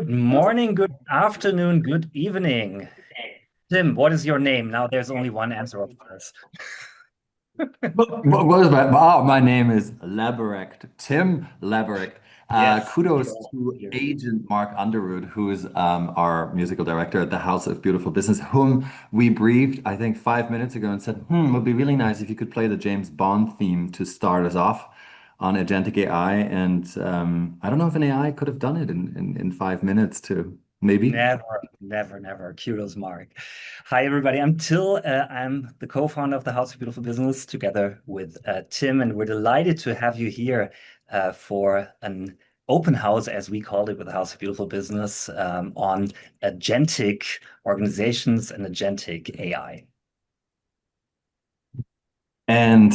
Good morning, good afternoon, good evening. Tim, what is your name? Now there's only one answer, of course. What was my name is Leberecht, Tim Leberecht. Yes. Kudos to Agent Mark Underwood, who is our musical director at the House of Beautiful Business, whom we briefed, I think, 5 minutes ago and said, it would be really nice if you could play the James Bond theme to start us off on Agentic AI. And I don't know if an AI could have done it in 5 minutes too. Maybe. Never, never, never. Kudos, Mark. Hi, everybody. I'm Till. I'm the co-founder of the House of Beautiful Business together with Tim, and we're delighted to have you here for an open house, as we called it, with the House of Beautiful Business on agentic organizations and agentic AI. And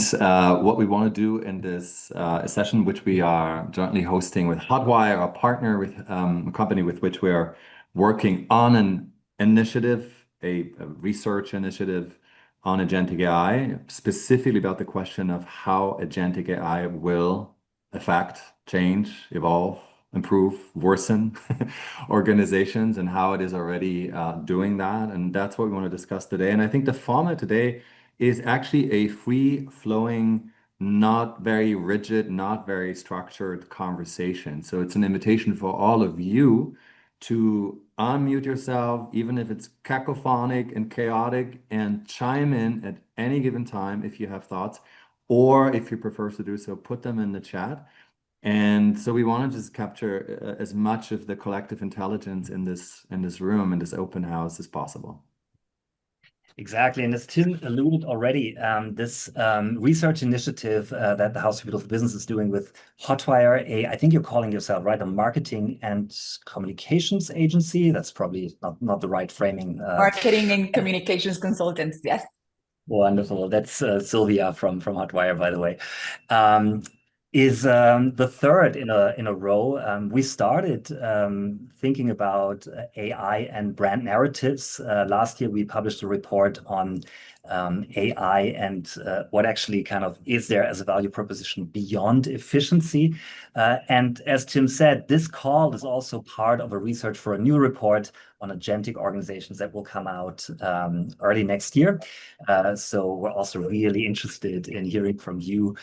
what we want to do in this session, which we are jointly hosting with Hotwire, a partner with a company with which we are working on an initiative, a research initiative on agentic AI, specifically about the question of how agentic AI will affect, change, evolve, improve, worsen organizations and how it is already doing that. And that's what we want to discuss today. And I think the format today is actually a free-flowing, not very rigid, not very structured conversation. So it's an invitation for all of you to unmute yourself, even if it's cacophonic and chaotic, and chime in at any given time if you have thoughts, or if you prefer to do so, put them in the chat. And so we want to just capture as much of the collective intelligence in this room, in this open house as possible. Exactly. And as Tim alluded already, this research initiative that the House of Beautiful Business is doing with Hotwire, I think you're calling yourself, right, a marketing and communications agency. That's probably not the right framing. Marketing and communications consultants, yes. Wonderful. That's Sylvia from Hotwire, by the way. Is the third in a row. We started thinking about AI and brand narratives. Last year, we published a report on AI and what actually kind of is there as a value proposition beyond efficiency. And as Tim said, this call is also part of a research for a new report on agentic organizations that will come out early next year. So we're also really interested in hearing from you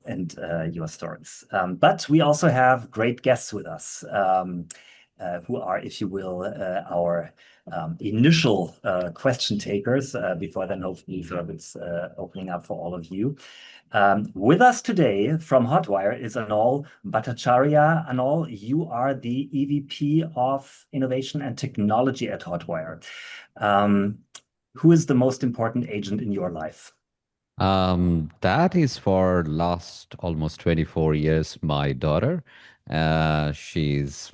and your stories. But we also have great guests with us who are, if you will, our initial question takers before then hopefully it's opening up for all of you. With us today from Hotwire is Anol Bhattacharya. Anol, you are the EVP of Innovation and Technology at Hotwire. Who is the most important agent in your life? That is for last almost 24 years, my daughter. She's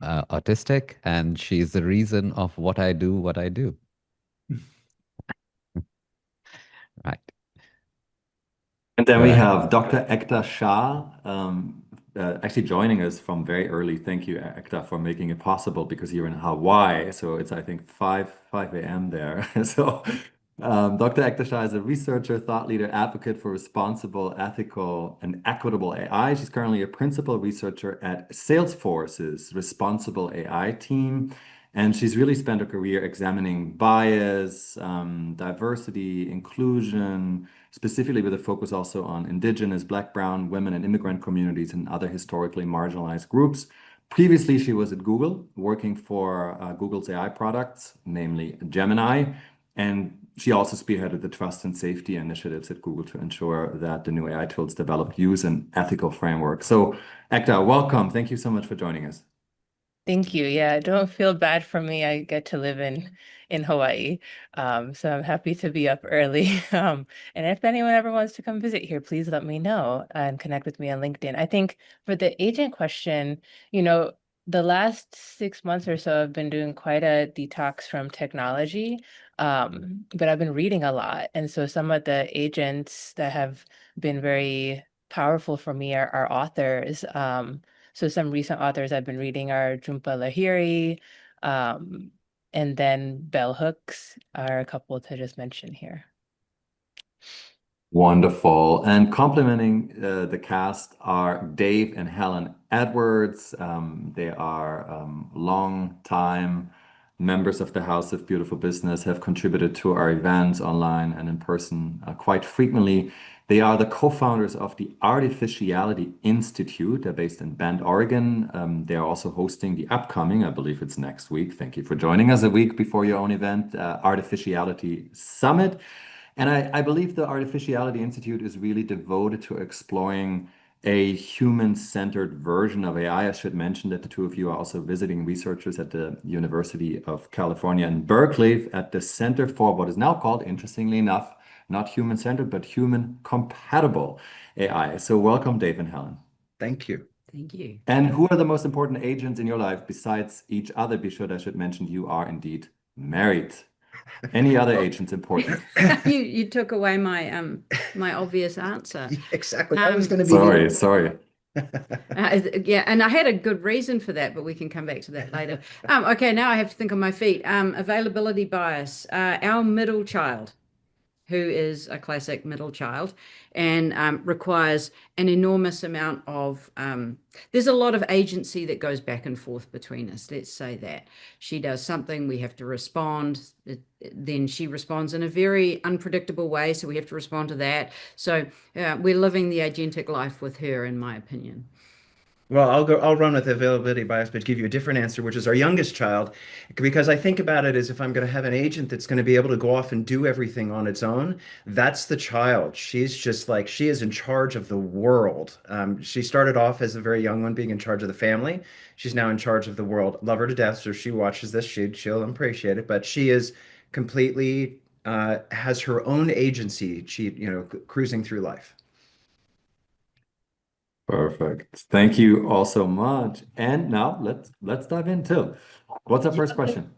autistic, and she's the reason of what I do, what I do. Right. And then we have Dr. Ekta Shah, actually joining us from very early. Thank you, Ekta, for making it possible because you're in Hawaii. So it's, I think, 5 a.m. there. So Dr. Ekta Shah is a researcher, thought leader, advocate for responsible, ethical, and equitable AI. She's currently a principal researcher at Salesforce's Responsible AI team. And she's really spent her career examining bias, diversity, inclusion, specifically with a focus also on Indigenous, Black, Brown, women, and immigrant communities and other historically marginalized groups. Previously, she was at Google, working for Google's AI products, namely Gemini. And she also spearheaded the trust and safety initiatives at Google to ensure that the new AI tools developed use an ethical framework. So, Ekta, welcome. Thank you so much for joining us. Thank you. Yeah, don't feel bad for me. I get to live in Hawaii. So I'm happy to be up early. And if anyone ever wants to come visit here, please let me know and connect with me on LinkedIn. I think for the agent question, the last 6 months or so, I've been doing quite a detox from technology. But I've been reading a lot. And so some of the agents that have been very powerful for me are authors. So some recent authors I've been reading are Jhumpa Lahiri, and then bell hooks are a couple to just mention here. Wonderful. And complementing the cast are Dave and Helen Edwards. They are long time members of the House of Beautiful Business, have contributed to our events online and in person quite frequently. They are the co-founders of the Artificiality Institute. They're based in Bend, Oregon. They are also hosting the upcoming, I believe it's next week. Thank you for joining us a week before your own event, Artificiality Summit. And I believe the Artificiality Institute is really devoted to exploring a human-centered version of AI. I should mention that the two of you are also visiting researchers at the University of California in Berkeley at the Center for what is now called, interestingly enough, not human-centered, but human-compatible AI. So welcome, Dave and Helen. Thank you. Thank you. And who are the most important agents in your life besides each other? I should mention you are indeed married. Any other agents important? You took away my my obvious answer. Exactly. That was going to be Sorry. Yeah, and I had a good reason for that, but we can come back to that later. Okay, now I have to think on my feet. Availability bias. Our middle child, who is a classic middle child, and requires an enormous amount of, there's a lot of agency that goes back and forth between us. Let's say that. She does something, we have to respond. Then she responds in a very unpredictable way, so we have to respond to that. So we're living the agentic life with her, in my opinion. Well, I'll run with availability bias, but give you a different answer, which is our youngest child, because I think about it as if I'm going to have an agent that's going to be able to go off and do everything on its own. That's the child. She's just like, she is in charge of the world. She started off as a very young one, being in charge of the family. She's now in charge of the world. Love her to death. So if she watches this, she'll appreciate it. But she is completely has her own agency. She, cruising through life. Perfect. Thank you all so much. And now let's dive into what's our first question?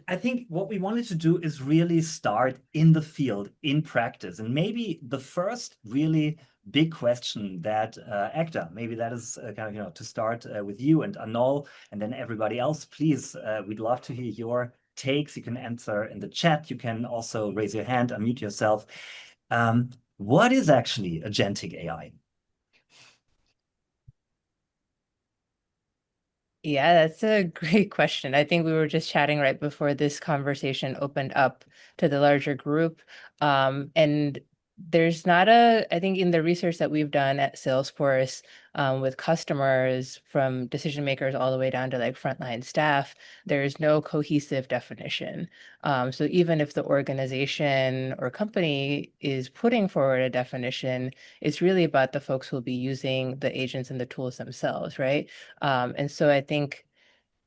I think what we wanted to do is really start in the field, in practice. And maybe the first really big question that Ekta, maybe that is kind of, to start with you and Anol, and then everybody else, please, we'd love to hear your takes. You can answer in the chat. You can also raise your hand, unmute yourself. What is actually agentic AI? Yeah, that's a great question. I think we were just chatting right before this conversation opened up to the larger group. And there's not I think in the research that we've done at Salesforce with customers from decision makers all the way down to like frontline staff, there's no cohesive definition. So even if the organization or company is putting forward a definition, it's really about the folks who will be using the agents and the tools themselves, right? And so I think,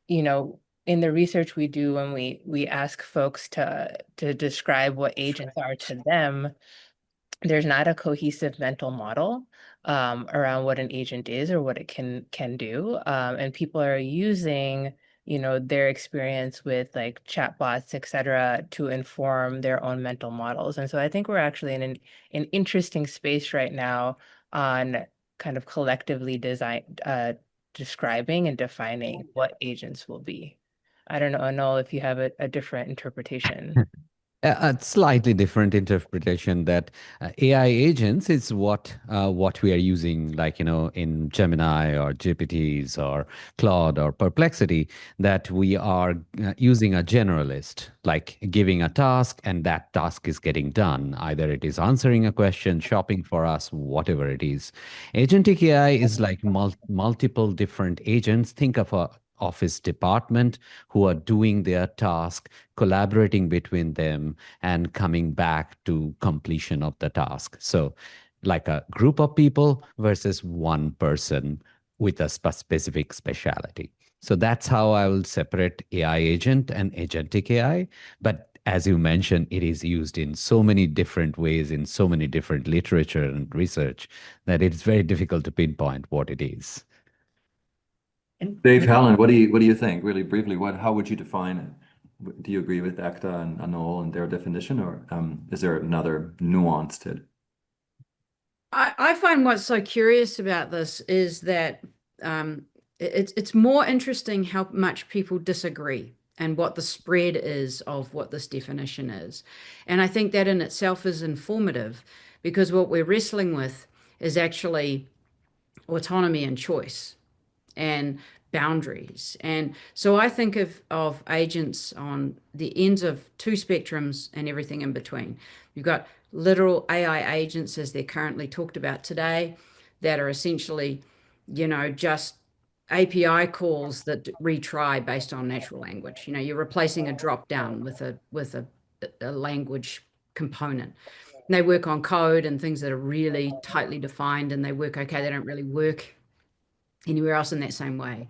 in the research we do when we ask folks to describe what agents are to them, there's not a cohesive mental model around what an agent is or what it can do. And people are using, their experience with like chatbots, et cetera, to inform their own mental models. And so I think we're actually in an interesting space right now on kind of collectively describing and defining what agents will be. I don't know, Anol, if you have a different interpretation. A slightly different interpretation that AI agents is what we are using, like in Gemini or GPTs or Claude or Perplexity, that we are using a generalist, like giving a task and that task is getting done. Either it is answering a question, shopping for us, whatever it is. Agentic AI is like multiple different agents. Think of a office department who are doing their task, collaborating between them, and coming back to completion of the task. So like a group of people versus one person with a specific specialty. So that's how I will separate AI agent and agentic AI. But as you mentioned, it is used in so many different ways, in so many different literature and research, that it's very difficult to pinpoint what it is. And Dave, Helen, what do you think? Really briefly, how would you define it? Do you agree with Ekta and Anol and their definition, or is there another nuance to it? I find what's so curious about this is that it's more interesting how much people disagree and what the spread is of what this definition is. And I think that in itself is informative because what we're wrestling with is actually autonomy and choice and boundaries. And so I think of agents on the ends of two spectrums and everything in between. You've got literal AI agents, as they're currently talked about today, that are essentially, just API calls that retry based on natural language. You're replacing a drop down with a language component. And they work on code and things that are really tightly defined, and they work okay. They don't really work anywhere else in that same way.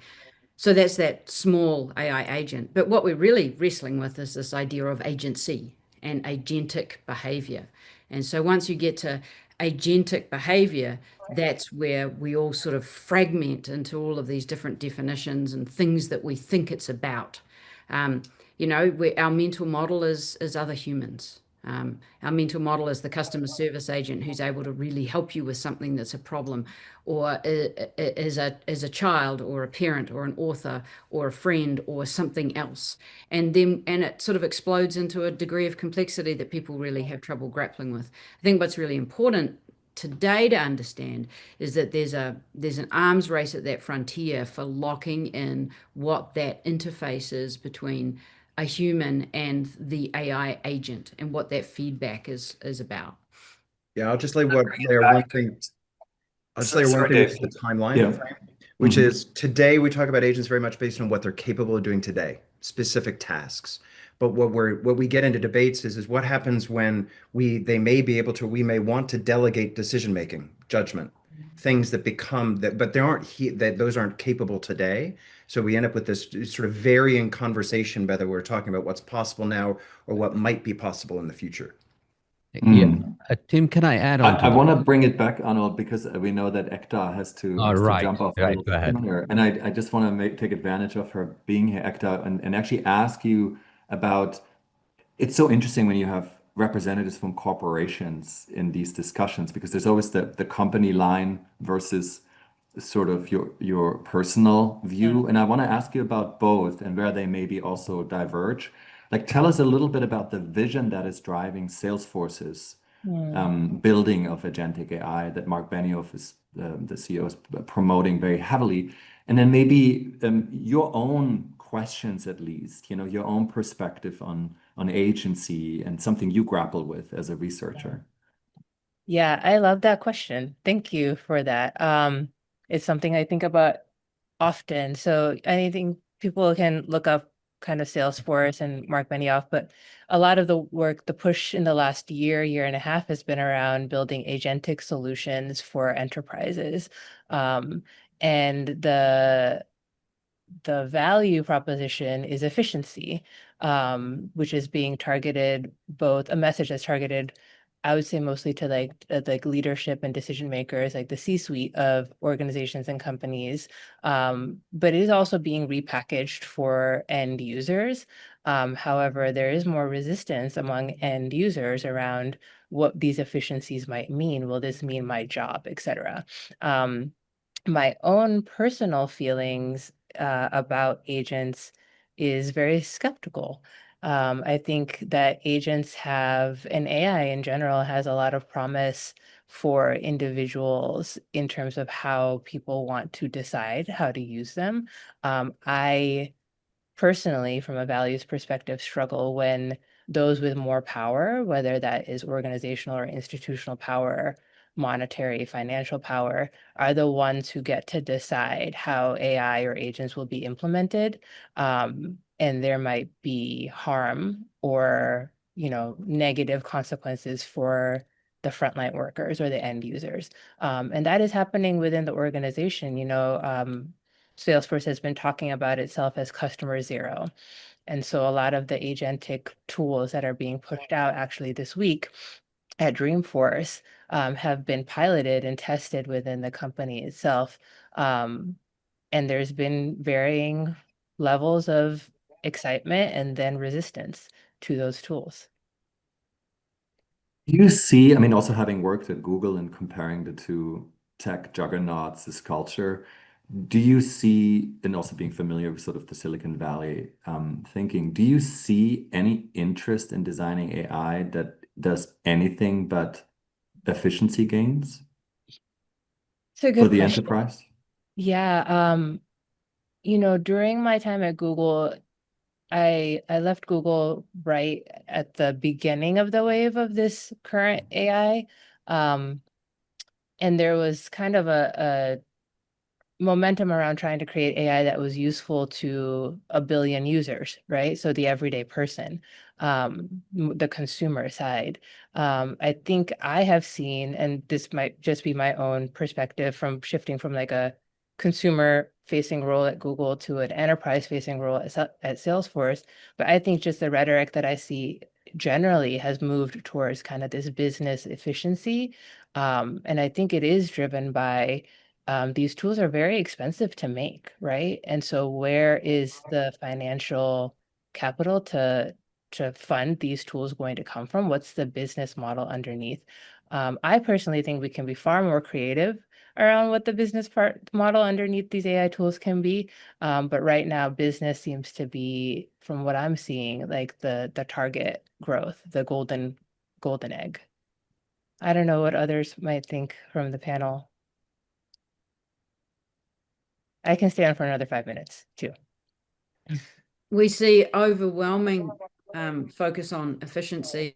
So that's that small AI agent. But what we're really wrestling with is this idea of agency and agentic behavior. And so once you get to agentic behavior, that's where we all sort of fragment into all of these different definitions and things that we think it's about. Um, our mental model is other humans. Our mental model is the customer service agent who's able to really help you with something that's a problem, or as a child or a parent or an author or a friend or something else. And it sort of explodes into a degree of complexity that people really have trouble grappling with. I think what's really important today to understand is that there's an arms race at that frontier for locking in what that interface is between a human and the AI agent and what that feedback is about. Yeah, I'll just layer one thing. I'll just layer one Sorry, thing, which Dave. is the timeline Yeah. frame, which is today we talk about agents very much based on what they're capable of doing today, specific tasks. But what we get into debates is what happens when they may be able to, we may want to delegate decision making, judgment, things that become that, but they aren't that those aren't capable today. So we end up with this sort of varying conversation whether we're talking about what's possible now or what might be possible in the future. Yeah. Mm. Tim, can I add on to I that? want to bring it back, Arnold, because we know that Ekta Oh, has to right, jump off a right. little Go ahead. sooner. And I just want to take advantage of her being here, Ekta, and actually ask you about, it's so interesting when you have representatives from corporations in these discussions, because there's always the company line versus sort of your personal view. And I want to ask you about both and where they maybe also diverge. Like, tell us a little bit about the vision that is driving Salesforce's building of agentic AI that Mark Benioff is the CEO is promoting very heavily, and then maybe your own questions, at least, your own perspective on agency and something you grapple with as a researcher. Yeah, I love that question. Thank you for that. It's something I think about often. So I think people can look up kind of Salesforce and Mark Benioff, but a lot of the work, the push in the last year and a half has been around building agentic solutions for enterprises. And the value proposition is efficiency, which is being targeted, both a message that's targeted, I would say, mostly to like leadership and decision makers, like the C-suite of organizations and companies, but it is also being repackaged for end users. However, there is more resistance among end users around what these efficiencies might mean. Will this mean my job, et cetera? My own personal feelings about agents is very skeptical. I think that agents have, and AI in general has a lot of promise for individuals in terms of how people want to decide how to use them. I personally, from a values perspective, struggle when those with more power, whether that is organizational or institutional power, monetary, financial power, are the ones who get to decide how AI or agents will be implemented. And there might be harm or, negative consequences for the frontline workers or the end users. And that is happening within the organization. Salesforce has been talking about itself as customer zero. And so a lot of the agentic tools that are being pushed out actually this week at Dreamforce have been piloted and tested within the company itself. And there's been varying levels of excitement and then resistance to those tools. Do you see, I mean, also having worked at Google and comparing the two tech juggernauts, this culture, do you see, and also being familiar with sort of the Silicon Valley thinking, do you see any interest in designing AI that does anything but efficiency gains It's a for good the question. enterprise? Yeah, during my time at Google, I left Google right at the beginning of the wave of this current AI. And there was kind of a momentum around trying to create AI that was useful to a billion users, right? So the everyday person, the consumer side. I think I have seen, and this might just be my own perspective from shifting from like a consumer facing role at Google to an enterprise facing role at Salesforce, but I think just the rhetoric that I see generally has moved towards kind of this business efficiency. And I think it is driven by these tools are very expensive to make, right? And so where is the financial capital to fund these tools going to come from? What's the business model underneath? I personally think we can be far more creative around what the business part model underneath these AI tools can be. But right now, business seems to be, from what I'm seeing, like the target growth, the golden egg. I don't know what others might think from the panel. I can stay on for another 5 minutes too. We see overwhelming focus on efficiency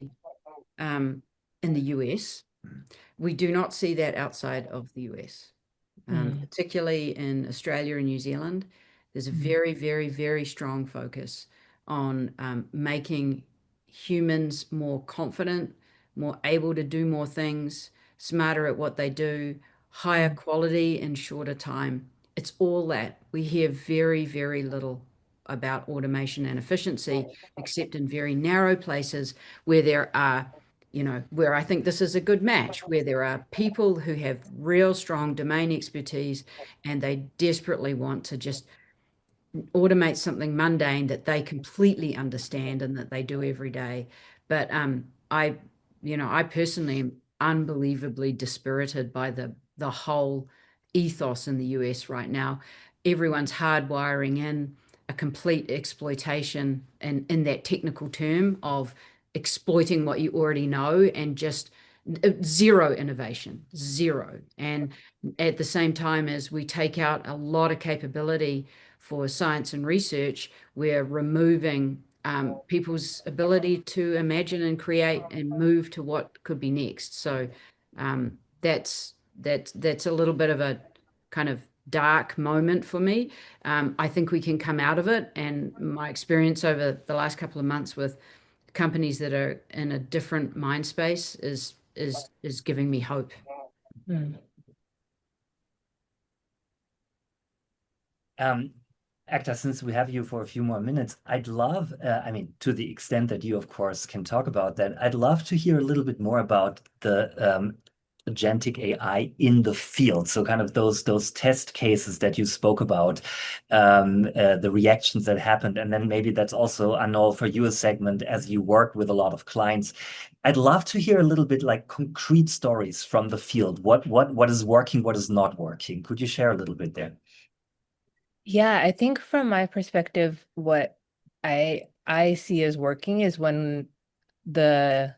in the US. We do not see that outside of the US, particularly in Australia and New Zealand. There's a very, very, very strong focus on making humans more confident, more able to do more things, smarter at what they do, higher quality in shorter time. It's all that. We hear very, very little about automation and efficiency, except in very narrow places where there are, where I think this is a good match, where there are people who have real strong domain expertise and they desperately want to just automate something mundane that they completely understand and that they do every day. But I personally am unbelievably dispirited by the whole ethos in the US right now. Everyone's hardwiring in a complete exploitation and in that technical term of exploiting what you already know and just zero innovation, zero. And at the same time as we take out a lot of capability for science and research, we're removing people's ability to imagine and create and move to what could be next. So that's a little bit of a kind of dark moment for me. I think we can come out of it, and my experience over the last couple of months with companies that are in a different mind space is giving me hope. Acta, since we have you for a few more minutes, I'd love, I mean, to the extent that you, of course, can talk about that, I'd love to hear a little bit more about the agentic AI in the field. So kind of those test cases that you spoke about, the reactions that happened, and then maybe that's also, I know for you a segment as you work with a lot of clients. I'd love to hear a little bit like concrete stories from the field. What is working, what is not working? Could you share a little bit there? Yeah, I think from my perspective, what I see as working is when the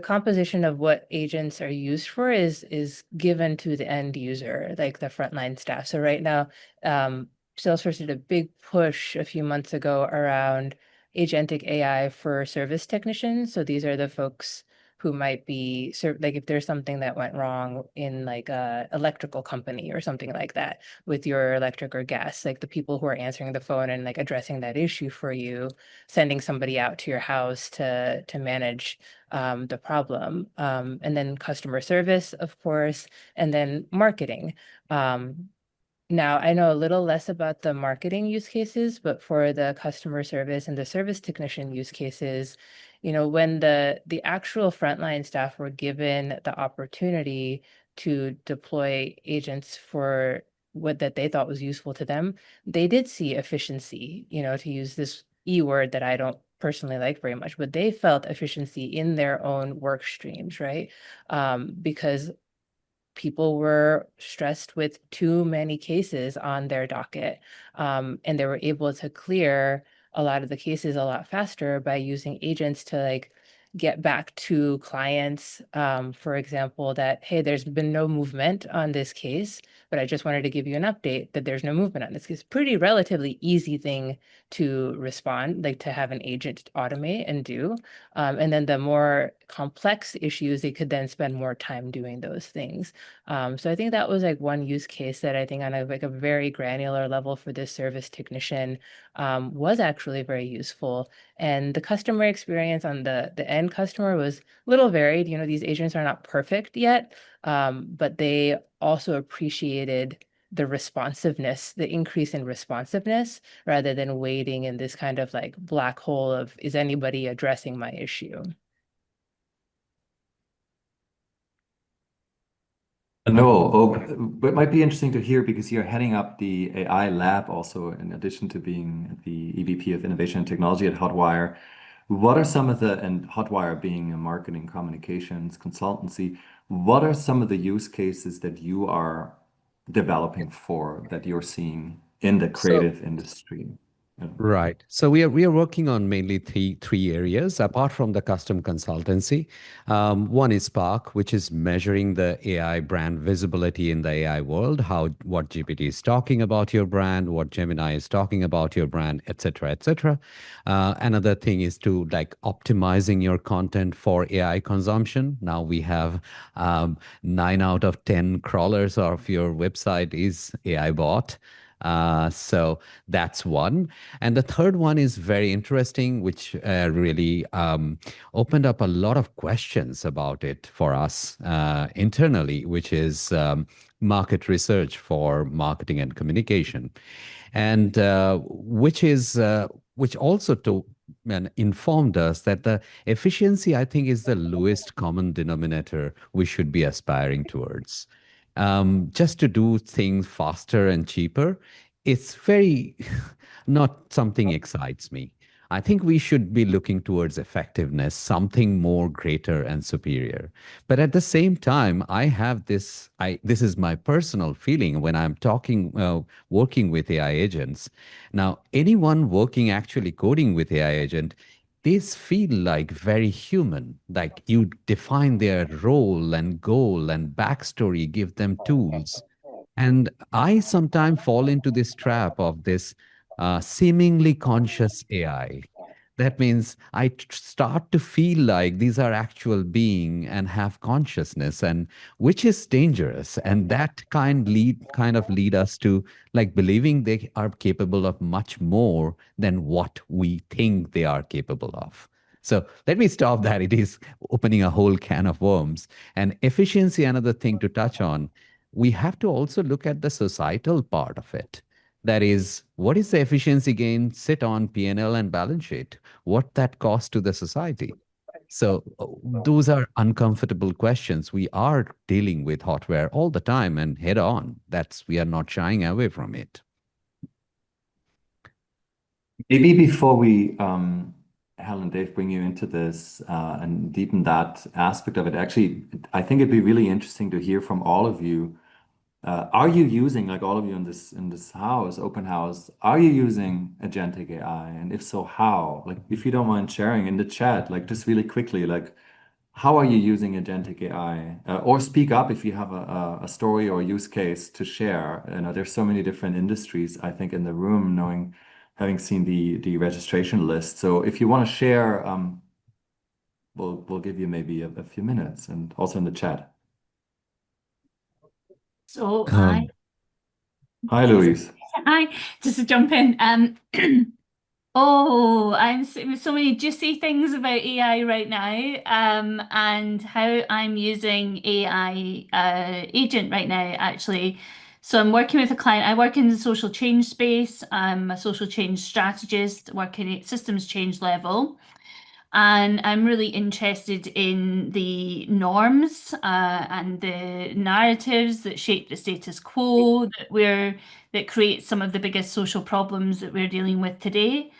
composition of what agents are used for is given to the end user, like the frontline staff. So right now, Salesforce did a big push a few months ago around agentic AI for service technicians. So these are the folks who might be like if there's something that went wrong in like a electrical company or something like that with your electric or gas, like the people who are answering the phone and like addressing that issue for you, sending somebody out to your house to manage the problem, and then customer service, of course, and then marketing. Now, I know a little less about the marketing use cases, but for the customer service and the service technician use cases, when the actual frontline staff were given the opportunity to deploy agents for what that they thought was useful to them, they did see efficiency, to use this E word that I don't personally like very much, but they felt efficiency in their own work streams, right? Because people were stressed with too many cases on their docket, and they were able to clear a lot of the cases a lot faster by using agents to like get back to clients, for example, that, hey, there's been no movement on this case, but I just wanted to give you an update that there's no movement on this case. Pretty relatively easy thing to respond, like to have an agent automate and do. And then the more complex issues, they could then spend more time doing those things. So I think that was like one use case that I think on a very granular level for this service technician was actually very useful. And the customer experience on the end customer was a little varied. You know, these agents are not perfect yet, but they also appreciated the responsiveness, the increase in responsiveness, rather than waiting in this kind of like black hole of, is anybody addressing my issue? No, oh, but it might be interesting to hear because you're heading up the AI lab also, in addition to being the EVP of Innovation and Technology at Hotwire. What are some of the, and Hotwire being a marketing communications consultancy, what are some of the use cases that you are developing for that you're seeing in the So creative industry? Yeah. Right. So we are working on mainly three areas apart from the custom consultancy. One is Spark, which is measuring the AI brand visibility in the AI world, how what GPT is talking about your brand, what Gemini is talking about your brand, et cetera, et cetera. Another thing is to like optimizing your content for AI consumption. Now we have 9 out of 10 crawlers of your website is AI bot. So that's one. And the third one is very interesting, which really opened up a lot of questions about it for us internally, which is market research for marketing and communication, and which also to and informed us that the efficiency, I think, is the lowest common denominator we should be aspiring towards. Just to do things faster and cheaper, it's very not something excites me. I think we should be looking towards effectiveness, something more greater and superior. But at the same time, I have this is my personal feeling when I'm working with AI agents. Now, anyone working actually coding with AI agent, these feel like very human, like you define their role and goal and backstory, give them tools. And I sometimes fall into this trap of this seemingly conscious AI. That means I start to feel like these are actual being and have consciousness, and which is dangerous. And that kind of lead us to like believing they are capable of much more than what we think they are capable of. So let me stop that. It is opening a whole can of worms. And efficiency, another thing to touch on, we have to also look at the societal part of it. That is, what is the efficiency gain sit on P&L and balance sheet? What that costs to the society? So those are uncomfortable questions. We are dealing with hotware all the time and head on. We are not shying away from it. Maybe before we, Helen, Dave, bring you into this and deepen that aspect of it, actually, I think it'd be really interesting to hear from all of you. Are you using, like all of you in this house, open house, are you using Agentic AI? And if so, how? Like, if you don't mind sharing in the chat, like just really quickly, like how are you using Agentic AI? Or speak up if you have a story or use case to share. You know, there's so many different industries, I think, in the room, having seen the registration list. So if you want to share, we'll give you maybe a few minutes, and also in the chat. So Hi, Louise. hi, just to jump in. Oh, I'm seeing so many juicy things about AI right now, and how I'm using AI agent right now, actually. So I'm working with a client. I work in the social change space. I'm a social change strategist working at systems change level. And I'm really interested in the norms and the narratives that shape the status quo that create some of the biggest social problems that we're dealing with today.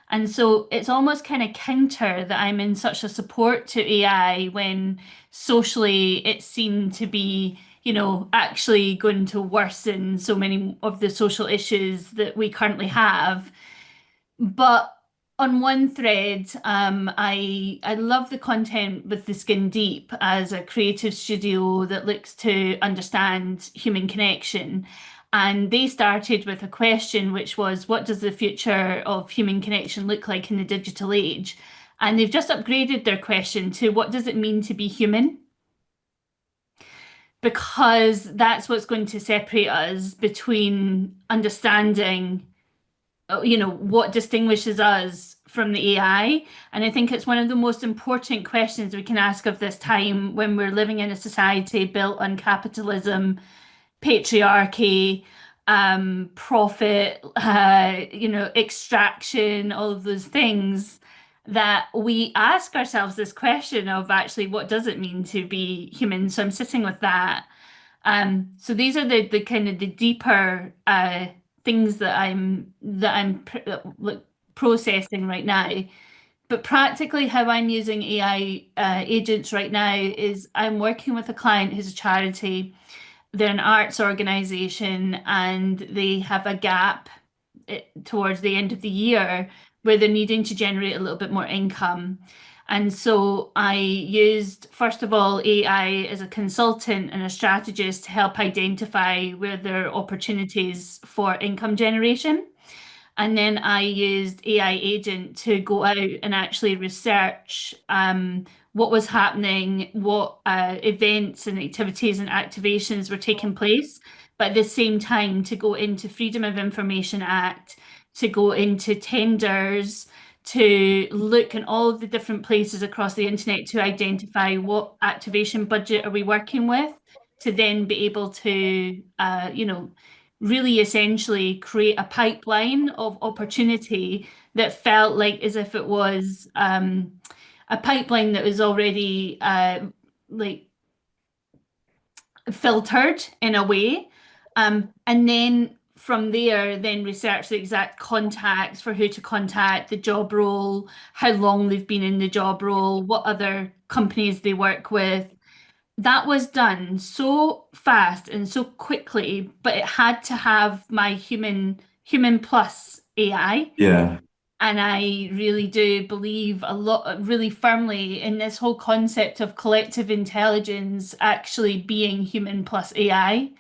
And so it's almost kind of counter that I'm in such a support to AI when socially it seemed to be, actually going to worsen so many of the social issues that we currently have. But on one thread, I love the content with the Skin Deep as a creative studio that looks to understand human connection. And they started with a question, which was, what does the future of human connection look like in the digital age? And they've just upgraded their question to, what does it mean to be human? Because that's what's going to separate us between understanding what distinguishes us from the AI. And I think it's one of the most important questions we can ask of this time when we're living in a society built on capitalism, patriarchy, profit, extraction, all of those things, that we ask ourselves this question of actually what does it mean to be human? So I'm sitting with that. So these are the kind of the deeper things that like processing right now. But practically, how I'm using AI agents right now is I'm working with a client who's a charity. They're an arts organization, and they have a gap towards the end of the year where they're needing to generate a little bit more income. And so I used, first of all, AI as a consultant and a strategist to help identify where there are opportunities for income generation. And then I used AI agent to go out and actually research what was happening, what events and activities and activations were taking place, but at the same time to go into Freedom of Information Act, to go into tenders, to look in all of the different places across the internet to identify what activation budget are we working with, to then be able to, really essentially create a pipeline of opportunity that felt like as if it was a pipeline that was already like filtered in a way. And then from there, then research the exact contacts for who to contact, the job role, how long they've been in the job role, what other companies they work with. That was done so fast and so quickly, but it had to have my human plus AI. Yeah. And I really do believe a lot, really firmly in this whole concept of collective intelligence actually being human plus AI.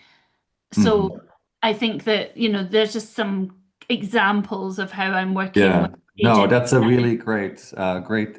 So Mhm. I think that, there's just some examples of how I'm working Yeah. with No, agent. that's a really great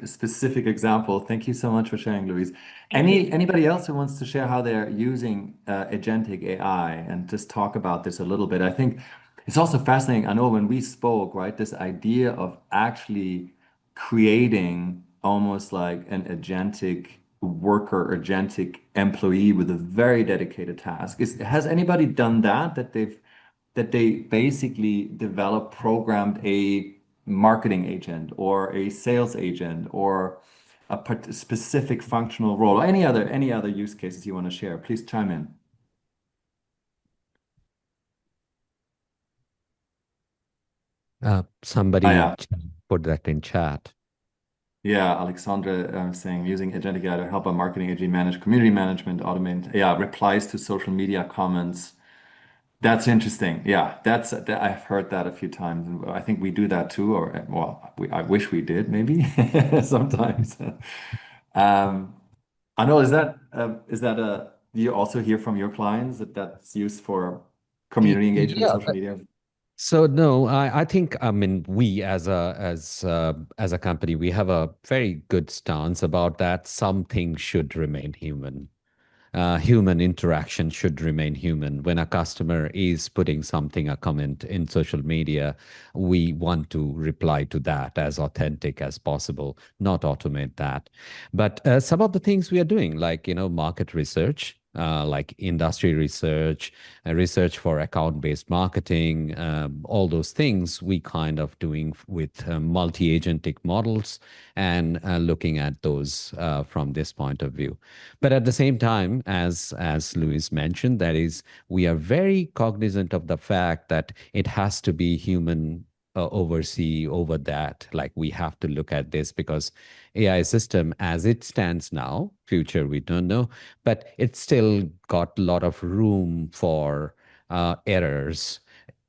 specific example. Thank you so much for sharing, Louise. Thank you. Anybody else who wants to share how they're using agentic AI and just talk about this a little bit? I think it's also fascinating. I know when we spoke, right, this idea of actually creating almost like an agentic worker, agentic employee with a very dedicated task. Has anybody done that? That they basically develop programmed a marketing agent or a sales agent or a specific functional role or any other use cases you want to share, please chime in. Somebody Yeah. put that in chat. Yeah, Alexandra saying using agentic AI to help a marketing agent manage community management, automate, yeah, replies to social media comments. That's interesting. Yeah, I've heard that a few times, and I think we do that too. Or well, I wish we did maybe sometimes. Um, I know. Is that a do you also hear from your clients that that's used for community engagement, Yeah. social media? So no, I think I mean we as a company we have a very good stance about that. Something should remain human. Human interaction should remain human. When a customer is putting something, a comment in social media, we want to reply to that as authentic as possible, not automate that. But some of the things we are doing, like, market research, like industry research, research for account-based marketing, all those things we kind of doing with multi-agentic models and looking at those from this point of view. But at the same time, as Louis mentioned, that is, we are very cognizant of the fact that it has to be human oversee over that. Like we have to look at this because AI system as it stands now, future we don't know, but it's still got a lot of room for errors.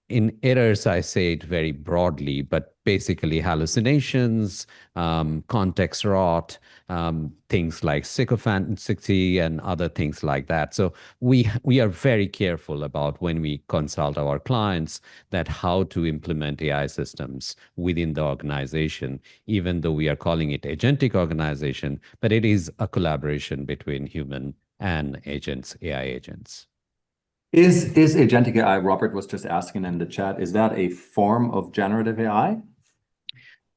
in errors, I say it very broadly, but basically hallucinations, context rot, things like sycophancy and other things like that. So we are very careful about when we consult our clients that how to implement AI systems within the organization, even though we are calling it agentic organization, but it is a collaboration between human and agents, AI agents. Is agentic AI, Robert was just asking in the chat, is that a form of generative AI?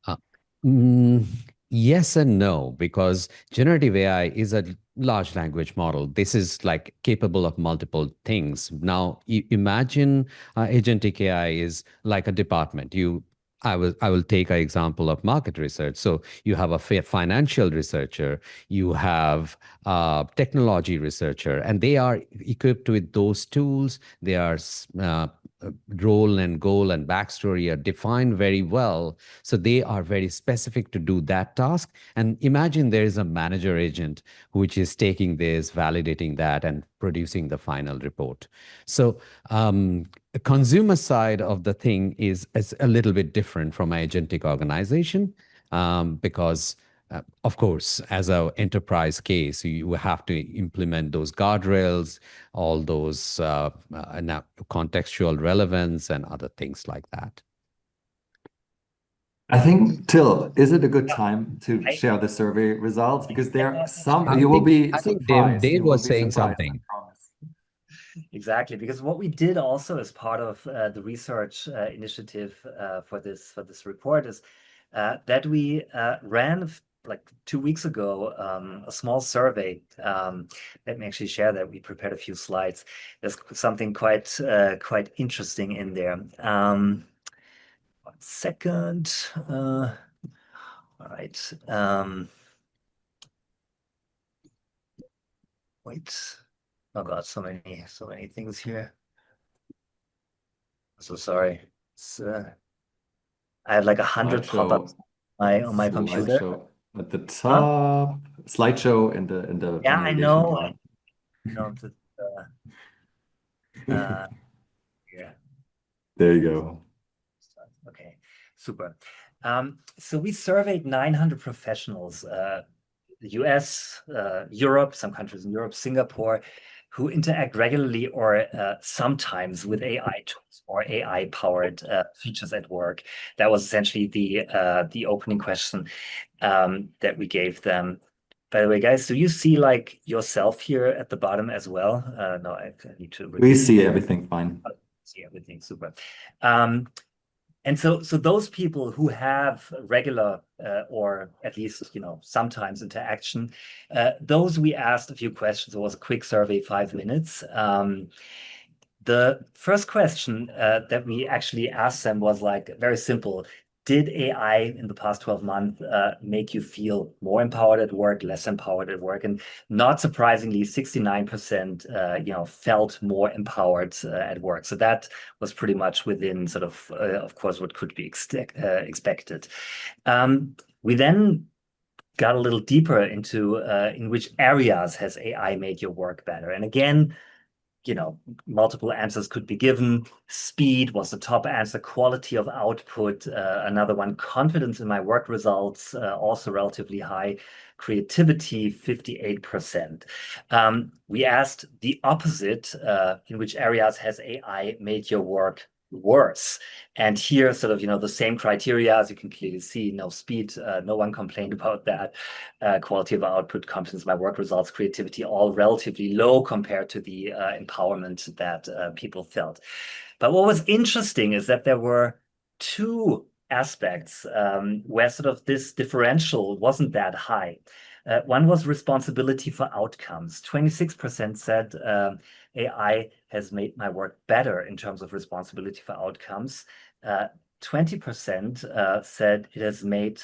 Uh, mm, yes and no, because generative AI is a large language model. This is like capable of multiple things. Now, imagine agentic AI is like a department. I will take an example of market research. So you have a financial researcher, you have a technology researcher, and they are equipped with those tools. Their role and goal and backstory are defined very well. So they are very specific to do that task. And imagine there is a manager agent which is taking this, validating that, and producing the final report. So the consumer side of the thing is a little bit different from an agentic organization because of course, as an enterprise case, you have to implement those guardrails, all those contextual relevance and other things like that. I think, Till, is it a good time to share the survey results? Because there are some, you will be surprised. Dave You will was be saying surprised, I something. promise. Exactly, because what we did also as part of the research initiative for this report is that we ran like 2 weeks ago a small survey. Let me actually share that. We prepared a few slides. There's something quite interesting in there. 1 second. All right. Wait. Oh God, so many things here. So sorry. I have like 100 pop-ups on my computer. Slideshow at the top. Slideshow in the Yeah, I navigation know. bar. Yeah. There you go. Okay, super. So we surveyed 900 professionals, the US, Europe, some countries in Europe, Singapore, who interact regularly or sometimes with AI tools or AI-powered features at work. That was essentially the opening question that we gave them. By the way, guys, do you see like yourself here at the bottom as well? No, I need to. We see everything fine. See everything, super. And so those people who have regular or at least sometimes interaction, those we asked a few questions. It was a quick survey, 5 minutes. The first question that we actually asked them was like very simple. Did AI in the past 12 months make you feel more empowered at work, less empowered at work? And not surprisingly, 69% felt more empowered at work. So that was pretty much within sort of course, what could be expected. We then got a little deeper into in which areas has AI made your work better. And again, multiple answers could be given. Speed was the top answer, quality of output, another one, confidence in my work results, also relatively high, creativity, 58%. We asked the opposite, in which areas has AI made your work worse? And here, sort of, the same criteria, as you can clearly see, no speed, no one complained about that. Quality of output, confidence in my work results, creativity, all relatively low compared to the empowerment that people felt. But what was interesting is that there were two aspects where sort of this differential wasn't that high. One was responsibility for outcomes. 26% said AI has made my work better in terms of responsibility for outcomes. 20% said it has made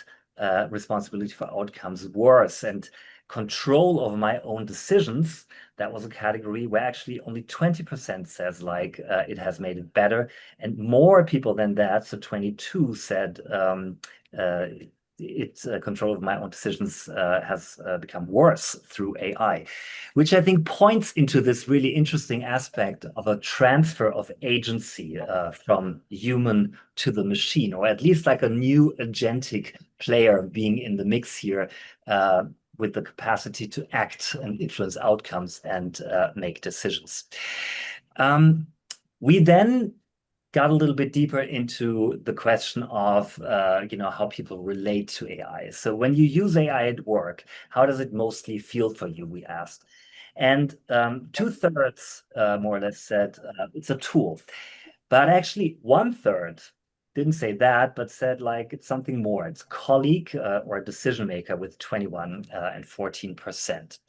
responsibility for outcomes worse, and control over my own decisions, that was a category where actually only 20% says like it has made it better, and more people than that, so 22 said control of my own decisions has become worse through AI, which I think points into this really interesting aspect of a transfer of agency from human to the machine, or at least like a new agentic player being in the mix here with the capacity to act and influence outcomes and make decisions. We then got a little bit deeper into the question of how people relate to AI. So when you use AI at work, how does it mostly feel for you, we asked. And 2/3 more or less said it's a tool. But actually 1/3 didn't say that, but said like it's something more. It's a colleague or a decision maker with 21 and 14%.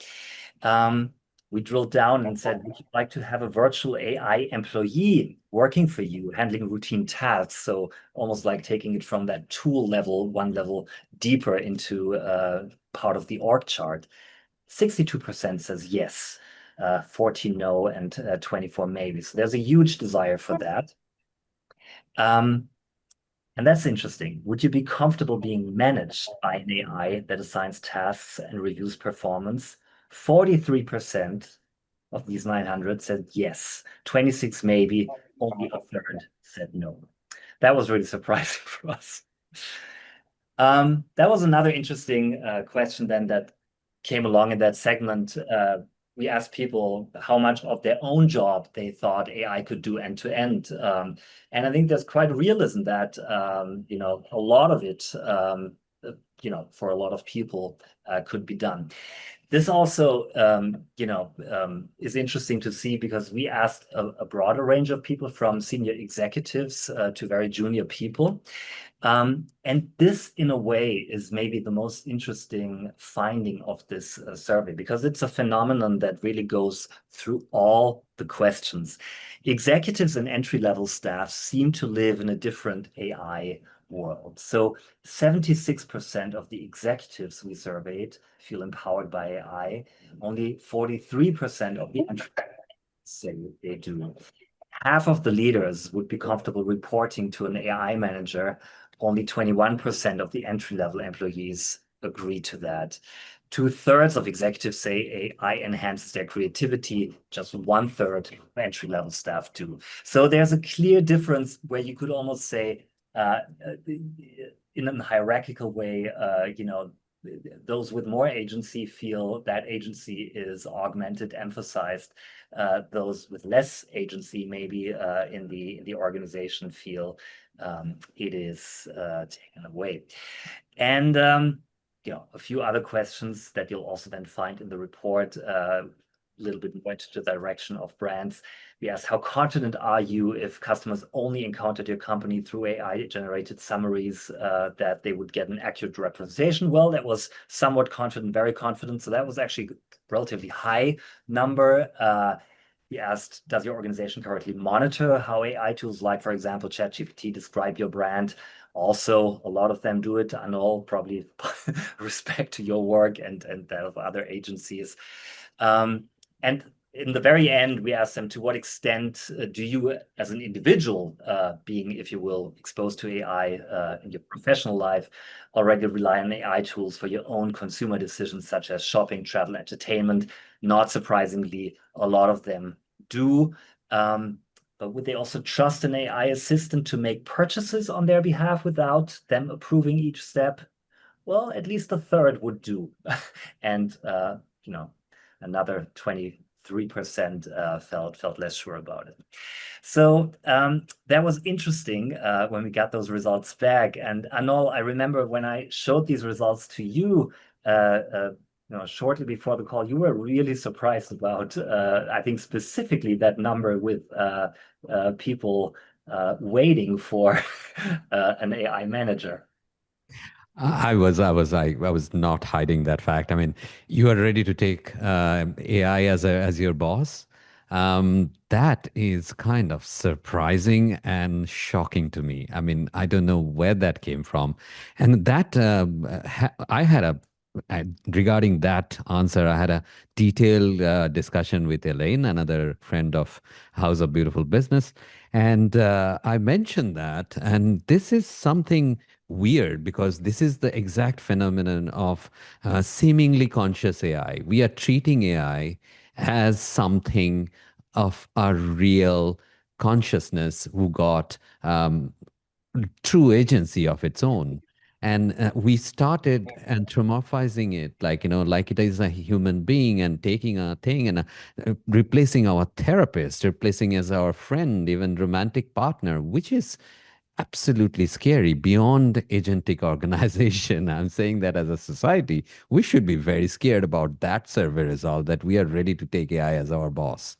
We drilled down and said, would you like to have a virtual AI employee working for you, handling routine tasks? So almost like taking it from that tool level, one level deeper into part of the org chart. 62% says yes, 14 no, and 24 maybe. So there's a huge desire for that. And that's interesting. Would you be comfortable being managed by an AI that assigns tasks and reviews performance? 43% of these 900 said yes, 26 maybe, only a third said no. That was really surprising for us. That was another interesting question then that came along in that segment. We asked people how much of their own job they thought AI could do end to end. And I think there's quite realism that, a lot of it, for a lot of people could be done. This also, is interesting to see because we asked a broader range of people from senior executives to very junior people. And this, in a way, is maybe the most interesting finding of this survey because it's a phenomenon that really goes through all the questions. Executives and entry-level staff seem to live in a different AI world. So 76% of the executives we surveyed feel empowered by AI. Only 43% of the entry say they do. Half of the leaders would be comfortable reporting to an AI manager. Only 21% of the entry-level employees agree to that. 2/3 of executives say AI enhances their creativity. Just 1/3 of entry-level staff do. So there's a clear difference where you could almost say, in a hierarchical way, those with more agency feel that agency is augmented, emphasized. Those with less agency, maybe in the organization, feel it is taken away. And a few other questions that you'll also then find in the report, a little bit more into the direction of brands. We asked, how confident are you if customers only encountered your company through AI-generated summaries that they would get an accurate representation? Well, that was somewhat confident, very confident. So that was actually a relatively high number. We asked, does your organization currently monitor how AI tools like, for example, ChatGPT describe your brand? Also, a lot of them do it. I know, probably respect to your work and that of other agencies. And in the very end, we asked them, to what extent do you, as an individual, being, if you will, exposed to AI in your professional life, already rely on AI tools for your own consumer decisions, such as shopping, travel, entertainment? Not surprisingly, a lot of them do. But would they also trust an AI assistant to make purchases on their behalf without them approving each step? Well, at least a third would do. And, another 23% felt less sure about it. So that was interesting when we got those results back. And Anol, I remember when I showed these results to you, shortly before the call, you were really surprised about, I think specifically that number with people waiting for an AI manager. I was not hiding that fact. I mean, you are ready to take AI as your boss. That is kind of surprising and shocking to me. I mean, I don't know where that came from, and that I had regarding that answer, I had a detailed discussion with Elaine, another friend of House of Beautiful Business, and I mentioned that, and this is something weird because this is the exact phenomenon of seemingly conscious AI. We are treating AI as something of a real consciousness who got true agency of its own. And we started anthropomorphizing it like, like it is a human being and taking a thing and replacing our therapist, replacing as our friend, even romantic partner, which is absolutely scary beyond agentic organization. I'm saying that as a society, we should be very scared about that survey result that we are ready to take AI as our boss.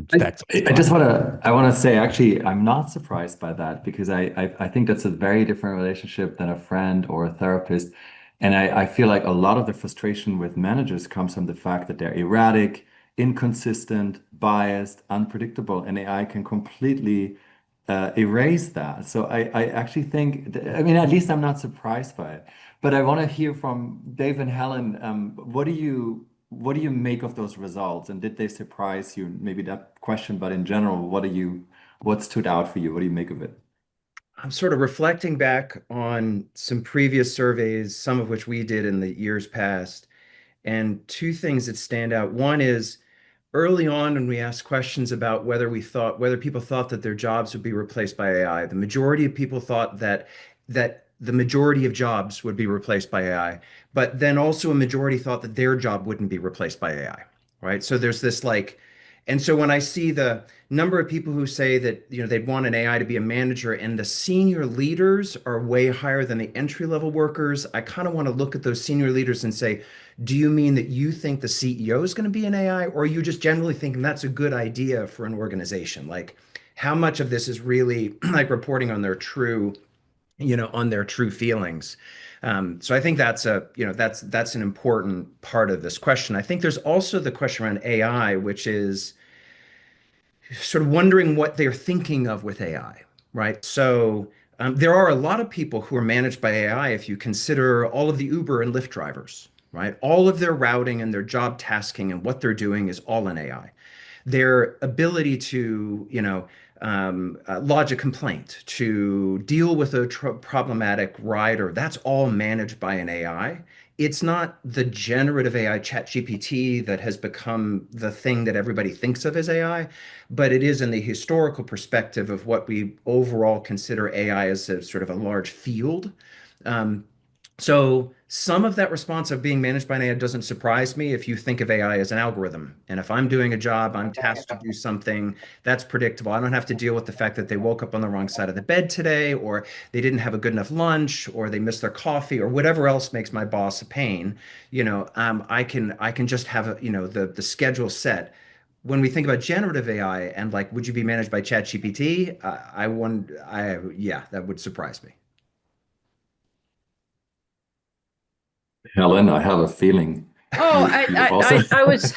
That's I want to say actually I'm not surprised by that because I think that's a very different relationship than a friend or a therapist. And I feel like a lot of the frustration with managers comes from the fact that they're erratic, inconsistent, biased, unpredictable, and AI can completely erase that. So I actually think, I mean, at least I'm not surprised by it. But I want to hear from Dave and Helen. What do you make of those results? And did they surprise you? Maybe that question, but in general, what stood out for you? What do you make of it? I'm sort of reflecting back on some previous surveys, some of which we did in the years past, and two things that stand out. One is early on when we asked questions about whether people thought that their jobs would be replaced by AI, the majority of people thought that the majority of jobs would be replaced by AI, but then also a majority thought that their job wouldn't be replaced by AI, right? So there's this like, and so when I see the number of people who say that they'd want an AI to be a manager and the senior leaders are way higher than the entry level workers, I kind of want to look at those senior leaders and say, do you mean that you think the CEO is going to be an AI, or are you just generally thinking that's a good idea for an organization? Like, how much of this is really like reporting on their true, on their true feelings? So I think that's an important part of this question. I think there's also the question around AI, which is sort of wondering what they're thinking of with AI, right? So there are a lot of people who are managed by AI if you consider all of the Uber and Lyft drivers, right? All of their routing and their job tasking and what they're doing is all in AI. Their ability to, lodge a complaint, to deal with a problematic rider, that's all managed by an AI. It's not the generative AI chat GPT that has become the thing that everybody thinks of as AI, but it is in the historical perspective of what we overall consider AI as a sort of a large field. Um, so some of that response of being managed by an AI doesn't surprise me if you think of AI as an algorithm. And if I'm doing a job, I'm tasked to do something that's predictable. I don't have to deal with the fact that they woke up on the wrong side of the bed today, or they didn't have a good enough lunch, or they missed their coffee, or whatever else makes my boss a pain. I can just have the schedule set. When we think about generative AI and like, would you be managed by ChatGPT? Yeah, that would surprise me. Helen, I have a feeling Oh, you also.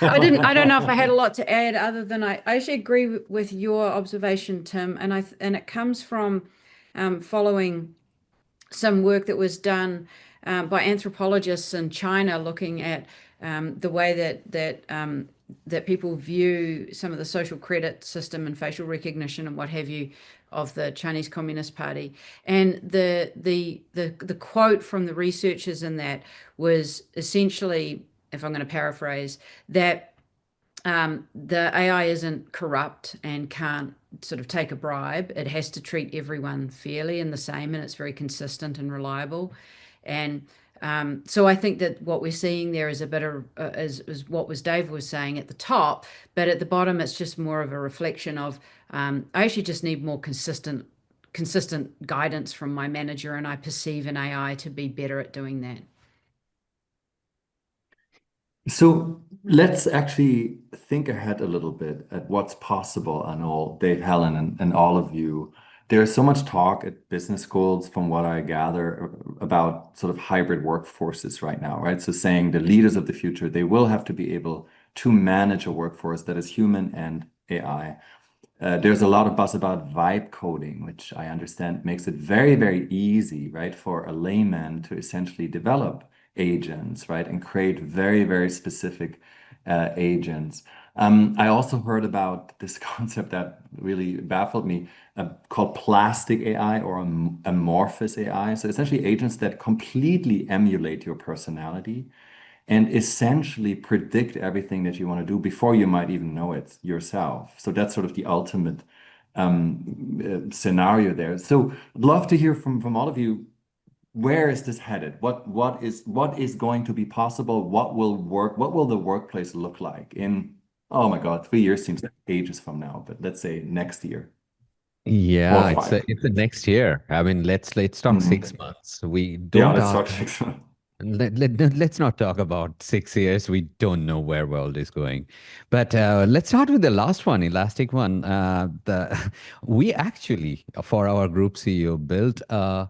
I don't know if I had a lot to add other than I actually agree with your observation, Tim, and it comes from following some work that was done by anthropologists in China looking at the way that people view some of the social credit system and facial recognition and what have you of the Chinese Communist Party. And the quote from the researchers in that was essentially, if I'm going to paraphrase, that the AI isn't corrupt and can't sort of take a bribe. It has to treat everyone fairly and the same, and it's very consistent and reliable. And so I think that what we're seeing there is a bit of is what was Dave was saying at the top, but at the bottom it's just more of a reflection of I actually just need more consistent guidance from my manager, and I perceive an AI to be better at doing that. So let's actually think ahead a little bit at what's possible. I know Dave, Helen, and all of you. There's so much talk at business schools, from what I gather, about sort of hybrid workforces right now, right? So saying the leaders of the future, they will have to be able to manage a workforce that is human and AI. There's a lot of buzz about vibe coding, which I understand makes it very, very easy, right, for a layman to essentially develop agents, right, and create very, very specific agents. I also heard about this concept that really baffled me, called plastic AI or amorphous AI. So essentially agents that completely emulate your personality and essentially predict everything that you want to do before you might even know it yourself. So that's sort of the ultimate scenario there. So I'd love to hear from all of you, where is this headed? What is going to be possible? What will work? What will the workplace look like in, oh my God, 3 years seems like ages from now, but let's say next year or Yeah, it's 5. the next year. I mean, let's talk Mhm. 6 months. We Yeah, don't let's ask. talk 6 months. Let's not talk about 6 years. We don't know where world is going. But let's start with the last one, elastic one. We actually, for our group CEO, built a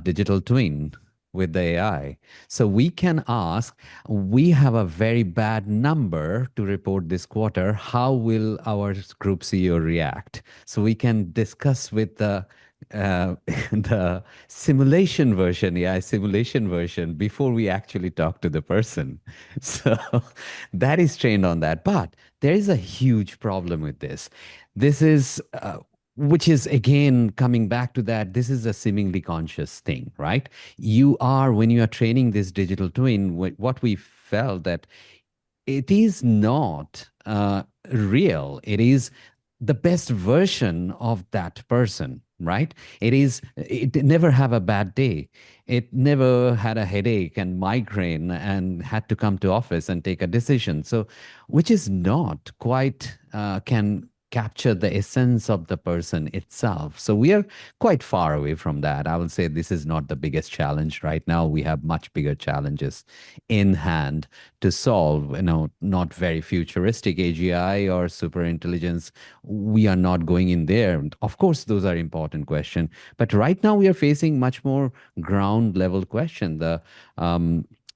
digital twin with the AI. So we can ask, we have a very bad number to report this quarter. How will our group CEO react? So we can discuss with the simulation version, AI simulation version, before we actually talk to the person. So that is trained on that. But there is a huge problem with this. This is, which is again coming back to that, this is a seemingly conscious thing, right? You are, when you are training this digital twin, what we felt that it is not real. It is the best version of that person, right? It never have a bad day. It never had a headache and migraine and had to come to office and take a decision. So, which is not quite can capture the essence of the person itself. So we are quite far away from that. I would say this is not the biggest challenge right now. We have much bigger challenges in hand to solve, not very futuristic AGI or super intelligence. We are not going in there. Of course, those are important questions. But right now we are facing much more ground level question.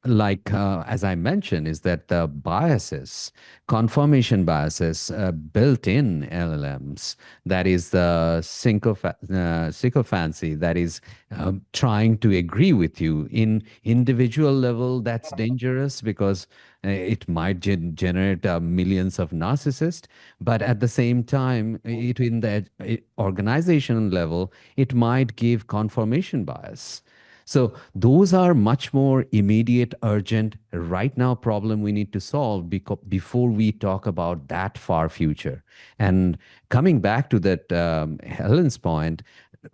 As I mentioned, is that the biases, confirmation biases built in LLMs, that is the sycophancy, that is trying to agree with you in individual level. That's dangerous because it might generate millions of narcissists, but at the same time, in the organizational level, it might give confirmation bias. So those are much more immediate, urgent, right now problem we need to solve before we talk about that far future. And coming back to that, Helen's point,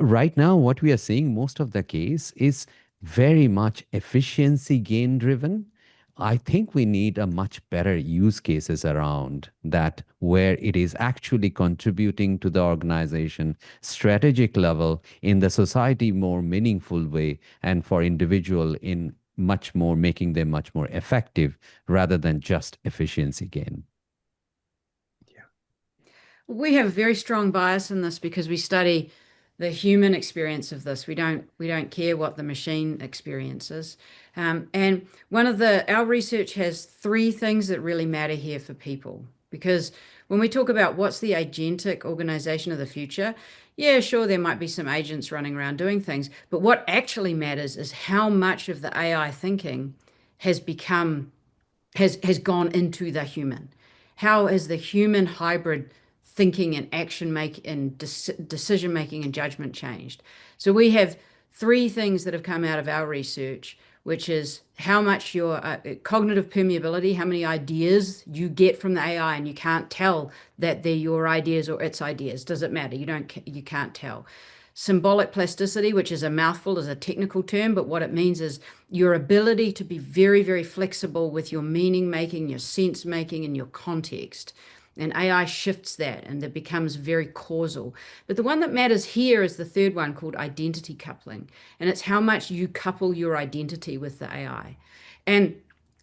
right now what we are seeing most of the case is very much efficiency gain driven. I think we need a much better use cases around that where it is actually contributing to the organization strategic level in the society more meaningful way, and for individual in much more making them much more effective rather than just efficiency gain. We have a very strong bias in this because we study the human experience of this. We don't care what the machine experiences. And our research has 3 things that really matter here for people. Because when we talk about what's the agentic organization of the future, yeah, sure, there might be some agents running around doing things, but what actually matters is how much of the AI thinking has gone into the human. How is the human hybrid thinking and action make and decision making and judgment changed? So we have 3 things that have come out of our research, which is how much your cognitive permeability, how many ideas you get from the AI, and you can't tell that they're your ideas or its ideas. Does it matter? You can't tell. Symbolic plasticity, which is a mouthful, is a technical term, but what it means is your ability to be very, very flexible with your meaning making, your sense making, and your context. And AI shifts that and it becomes very causal. But the one that matters here is the 3rd one, called identity coupling. And it's how much you couple your identity with the AI. And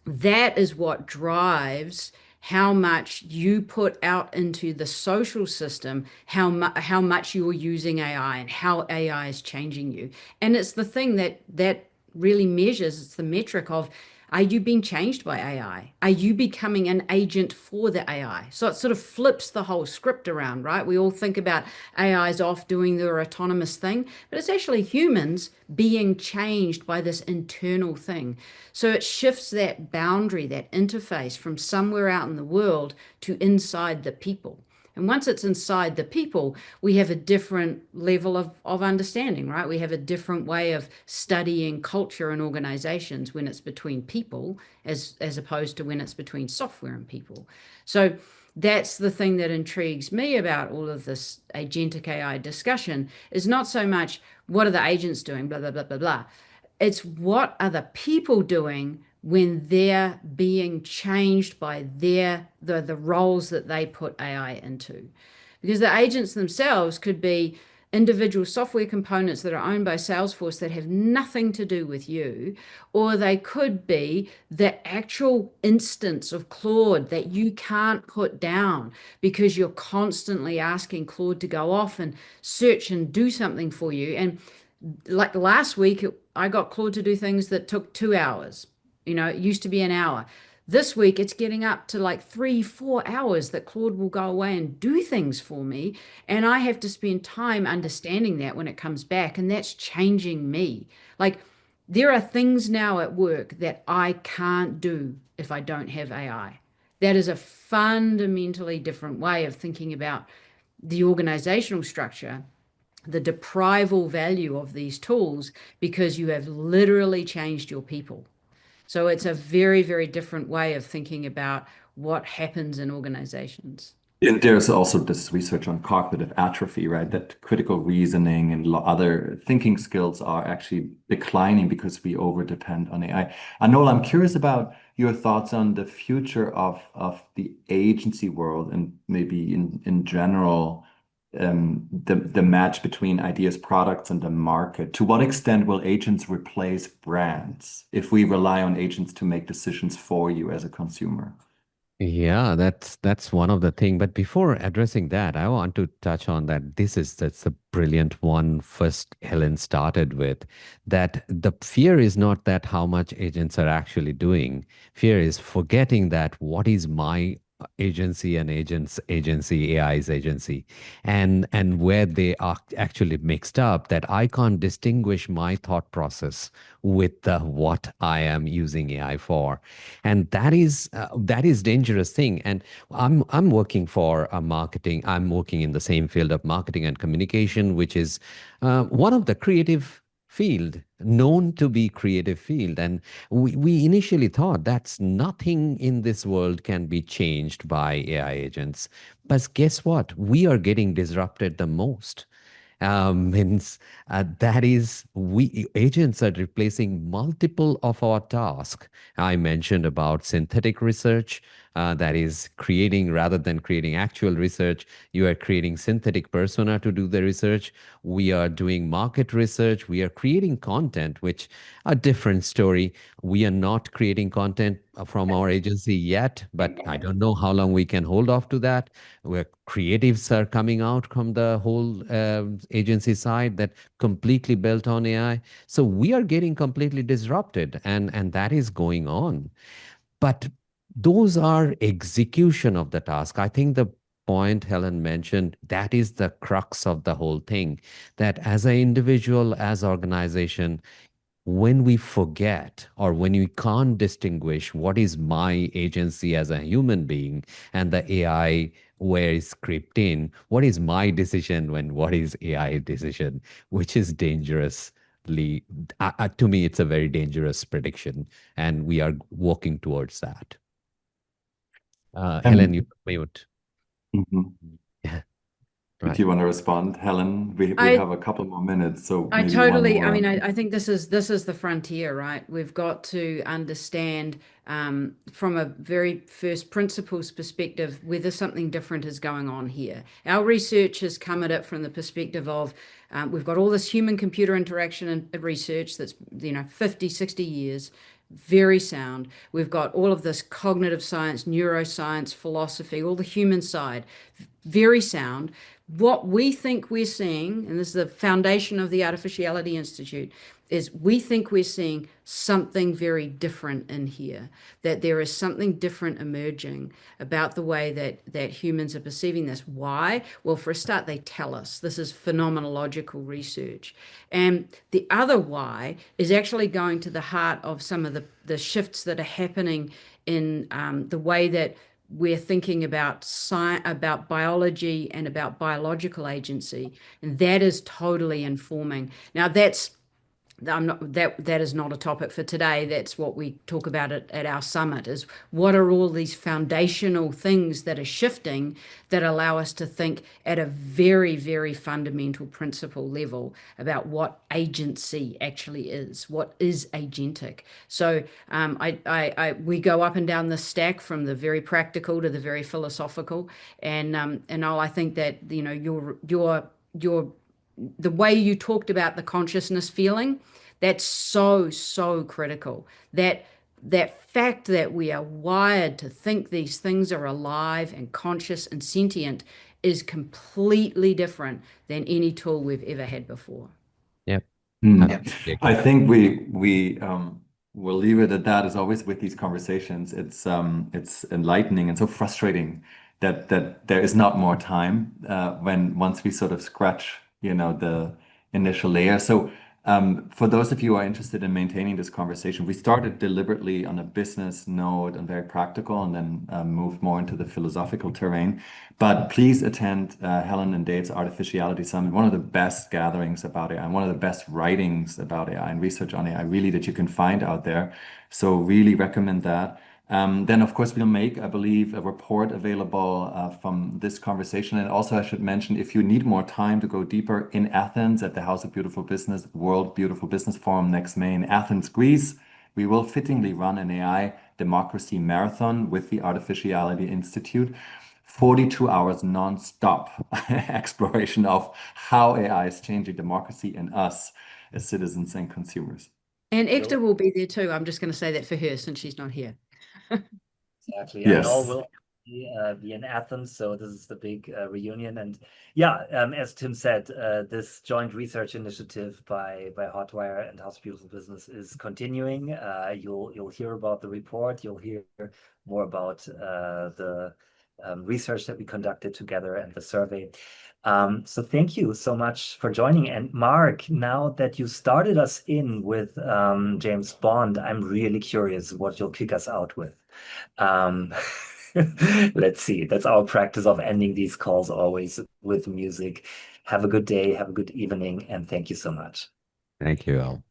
that is what drives how much you put out into the social system, how much you're using AI and how AI is changing you. And it's the thing that really measures, it's the metric of Are you being changed by AI? Are you becoming an agent for the AI? So it sort of flips the whole script around, right? We all think about AI's off doing their autonomous thing, but it's actually humans being changed by this internal thing. So it shifts that boundary, that interface from somewhere out in the world to inside the people. And once it's inside the people, we have a different level of understanding, right? We have a different way of studying culture and organizations when it's between people as opposed to when it's between software and people. So that's the thing that intrigues me about all of this agentic AI discussion is not so much what are the agents doing, blah, blah, blah, blah, blah. It's what are the people doing when they're being changed by the roles that they put AI into. Because the agents themselves could be individual software components that are owned by Salesforce that have nothing to do with you, or they could be the actual instance of Claude that you can't put down because you're constantly asking Claude to go off and search and do something for you. And like last week, I got Claude to do things that took 2 hours. It used to be an hour. This week, it's getting up to like 3, 4 hours that Claude will go away and do things for me. And I have to spend time understanding that when it comes back. And that's changing me. Like, there are things now at work that I can't do if I don't have AI. That is a fundamentally different way of thinking about the organizational structure, the deprival value of these tools, because you have literally changed your people. So it's a very, very different way of thinking about what happens in organizations. And there's also this research on cognitive atrophy, right? That critical reasoning and other thinking skills are actually declining because we over depend on AI. Noel, I'm curious about your thoughts on the future of the agency world and maybe in general, the match between ideas, products, and the market. To what extent will agents replace brands if we rely on agents to make decisions for you as a consumer? Yeah, that's one of the thing. But before addressing that, I want to touch on that. That's a brilliant one. First, Helen started with that the fear is not that how much agents are actually doing. Fear is forgetting that what is my agency and agents agency, AI's agency, and where they are actually mixed up, that I can't distinguish my thought process with what I am using AI for. And that is dangerous thing. And I'm working for a marketing. I'm working in the same field of marketing and communication, which is one of the creative field, known to be creative field. And we initially thought that's nothing in this world can be changed by AI agents. But guess what? We are getting disrupted the most. Means that is, we agents are replacing multiple of our tasks. I mentioned about synthetic research, that is creating, rather than creating actual research, you are creating synthetic persona to do the research. We are doing market research. We are creating content, which a different story. We are not creating content from our agency yet, but I don't know how long we can hold off to that. Where creatives are coming out from the whole agency side that completely built on AI. So we are getting completely disrupted, and that is going on. But those are execution of the task. I think the point Helen mentioned, that is the crux of the whole thing, that as an individual, as organization, when we forget or when we can't distinguish what is my agency as a human being and the AI where is crept in, what is my decision when what is AI decision, which is dangerously, to me, it's a very dangerous prediction. And we are walking towards that. Helen, you mute. Mhm. Yeah, Do right. you want to respond, Helen? We I have a couple more minutes, so I maybe one totally, I more. mean, I think this is the frontier, right? We've got to understand from a very first principles perspective whether something different is going on here. Our research has come at it from the perspective of we've got all this human computer interaction and research that's 50, 60 years, very sound. We've got all of this cognitive science, neuroscience, philosophy, all the human side, very sound. What we think we're seeing, and this is the foundation of the Artificiality Institute, is we think we're seeing something very different in here, that there is something different emerging about the way that humans are perceiving this. Why? Well, for a start, they tell us. This is phenomenological research. And the other why is actually going to the heart of some of the shifts that are happening in the way that we're thinking about science, about biology, and about biological agency, and that is totally informing. Now, that is not a topic for today. That's what we talk about at our summit, is what are all these foundational things that are shifting that allow us to think at a very, very fundamental principle level about what agency actually is, what is agentic. So we go up and down the stack from the very practical to the very philosophical, and I think that your the way you talked about the consciousness feeling, that's so critical. That fact that we are wired to think these things are alive and conscious and sentient is completely different than any tool we've ever had before. Yep. Hmm. Absolutely agree. I think we will leave it at that. As always with these conversations, it's enlightening and so frustrating that there is not more time when once we sort of scratch, the initial layer. So for those of you who are interested in maintaining this conversation, we started deliberately on a business note and very practical, and then moved more into the philosophical terrain. But please attend Helen and Dave's Artificiality Summit, one of the best gatherings about AI and one of the best writings about AI and research on AI, really, that you can find out there. So really recommend that. Then, of course, we'll make, I believe, a report available from this conversation. And also, I should mention, if you need more time to go deeper, in Athens at the House of Beautiful Business, World Beautiful Business Forum next May in Athens, Greece, we will fittingly run an AI democracy marathon with the Artificiality Institute. 42 hours non-stop exploration of how AI is changing democracy and us as citizens and consumers. And Ekta will be there too. I'm just going to say that for her since she's not here. Exactly. And all Yes. will be in Athens. So this is the big reunion. And yeah, as Tim said, this joint research initiative by Hotwire and House of Beautiful Business is continuing. You'll hear about the report. You'll hear more about the research that we conducted together and the survey. So thank you so much for joining. And Mark, now that you started us in with James Bond, I'm really curious what you'll kick us out with. Um, let's see. That's our practice of ending these calls always with music. Have a good day, have a good evening, and thank you so much. Thank you all.